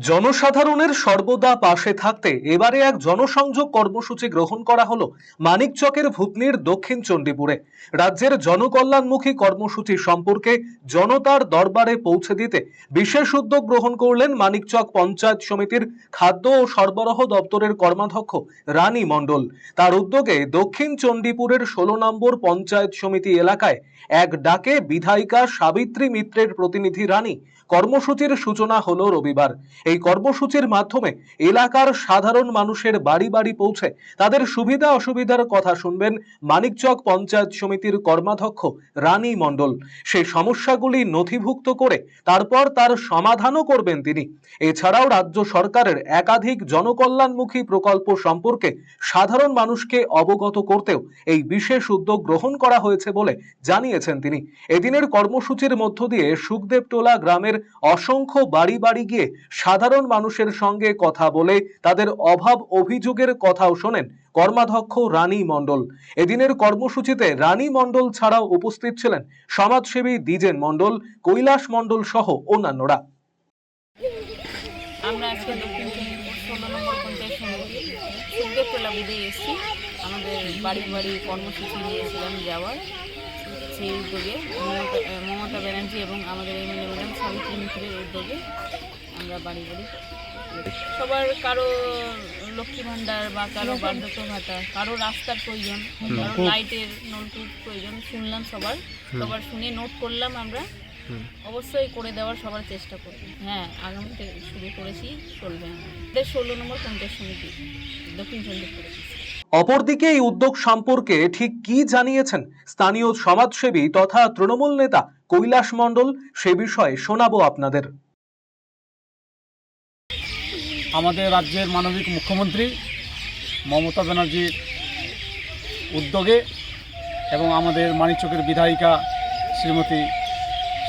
জনসাধারণের সর্বদা পাশে থাকতে এবারে এক জনসংযোগ কর্মসূচি গ্রহণ করা হলো মানিকচকের ভূতনির দক্ষিণ চণ্ডীপুরে। রাজ্যের জনকল্যাণমুখী কর্মসূচি সম্পর্কে জনতার দরবারে পৌঁছে দিতে বিশেষ উদ্যোগ গ্রহণ করলেন মানিকচক পঞ্চায়েত সমিতির খাদ্য ও সরবরাহ দপ্তরের কর্মাধ্যক্ষ রানী মণ্ডল। তার উদ্যোগে দক্ষিণ চণ্ডীপুরের 16 নম্বর পঞ্চায়েত সমিতি এলাকায় এক ডাকে বিধায়িকা সাবিত্রী মিত্রের প্রতিনিধি রানী কর্মসূচির সূচনা হলো রবিবার। এই কর্মসূচির মাধ্যমে এলাকার সাধারণ মানুষের বাড়ি বাড়ি পৌঁছে তাদের সুবিধা অসুবিধার কথা শুনবেন মানিকচক পঞ্চায়েত সমিতির কর্মাধ্যক্ষ রানী মণ্ডল। সেই সমস্যাগুলি নথিভুক্ত করে তারপর তার সমাধানও করবেন তিনি। এছাড়াও রাজ্য সরকারের একাধিক জনকল্যাণমুখী প্রকল্প সম্পর্কে সাধারণ মানুষকে অবগত করতেও এই বিশেষ উদ্যোগ গ্রহণ করা হয়েছে বলে জানিয়েছেন তিনি। এদিনের কর্মসূচির মধ্য দিয়ে সুখদেবটোলা গ্রামের অসংখ্য বাড়ি বাড়ি গিয়ে সাধারণ মানুষের সঙ্গে কথা বলে তাদের অভাব অভিযোগের কথাও শোনেন কর্মাধ্যক্ষ রানী মণ্ডল। এদিনের কর্মসূচিতে রানী মণ্ডল ছাড়াও উপস্থিত ছিলেন সমাজসেবী দ্বিজেন মণ্ডল, কৈলাস মণ্ডল সহ অন্যান্যরা। আমরা আজকে দক্ষিণ চণ্ডীপুর 16 নম্বর পঞ্চায়েত সমিতি সুখদেবটোলা বুধে এসেছি। আমাদের বাড়ি বাড়ি কর্মসূচি নিয়েছিলাম যাওয়ার, সেই উদ্যোগে মমতা ব্যানার্জি এবং আমাদের এমএলএ ম্যাডাম সাবিত্রী মিত্রের উদ্যোগে আমরা বাড়ি বাড়ি সবার, কারো লক্ষ্মী ভাণ্ডার বা কারো বার্ধক্য ভাতা, কারো রাস্তার প্রয়োজন, কারো লাইটের নলকূপ প্রয়োজন শুনলাম, সবার শুনে নোট করলাম। আমরা অবশ্যই করে দেওয়ার সবার চেষ্টা করব। হ্যাঁ, আগামীতে শুরু করেছি, চলবে। আমাদের 16 নম্বর পঞ্চায়েত সমিতি দক্ষিণ চণ্ডীপুর। অপরদিকে এই উদ্যোগ সম্পর্কে ঠিক কি জানিয়েছেন স্থানীয় সমাজসেবী তথা তৃণমূল নেতা কৈলাস মণ্ডল, সে বিষয়ে শোনাবো আপনাদের। আমাদের রাজ্যের মাননীয় মুখ্যমন্ত্রী মমতা ব্যানার্জির উদ্যোগে এবং আমাদের মানিকচকের বিধায়িকা শ্রীমতী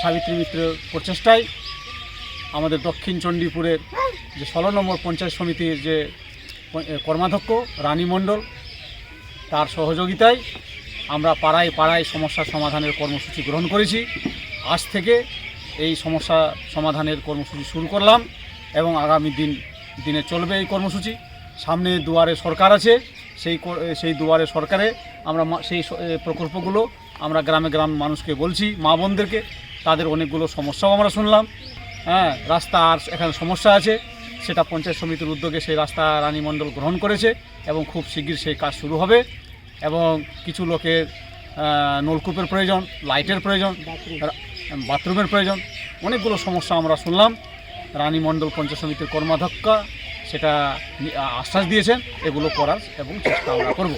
সাবিত্রী মিত্রের প্রচেষ্টায় আমাদের দক্ষিণ চণ্ডীপুরের যে 16 নম্বর পঞ্চায়েত সমিতির যে কর্মাধ্যক্ষ রানী মণ্ডল, তার সহযোগিতায় আমরা পাড়ায় পাড়ায় সমস্যা সমাধানের কর্মসূচি গ্রহণ করেছি। আজ থেকে এই সমস্যা সমাধানের কর্মসূচি শুরু করলাম এবং আগামী দিনে চলবে এই কর্মসূচি। সামনে দুয়ারে সরকার আছে, সেই দুয়ারে সরকারে আমরা সেই প্রকল্পগুলো আমরা গ্রামে মানুষকে বলছি, মা বোনদেরকে। তাদের অনেকগুলো সমস্যাও আমরা শুনলাম। হ্যাঁ, রাস্তা আর এখানে সমস্যা আছে, সেটা পঞ্চায়েত সমিতির উদ্যোগে সেই রাস্তা রানী মণ্ডল গ্রহণ করেছে এবং খুব শীঘ্র সেই কাজ শুরু হবে। এবং কিছু লোকের নলকূপের প্রয়োজন, লাইটের প্রয়োজন, বাথরুমের প্রয়োজন, অনেকগুলো সমস্যা আমরা শুনলাম। রানী মণ্ডল পঞ্চায়েত সমিতির কর্মাধ্যক্ষ সেটা আশ্বাস দিয়েছেন এগুলো করার এবং চেষ্টা আমরা করব।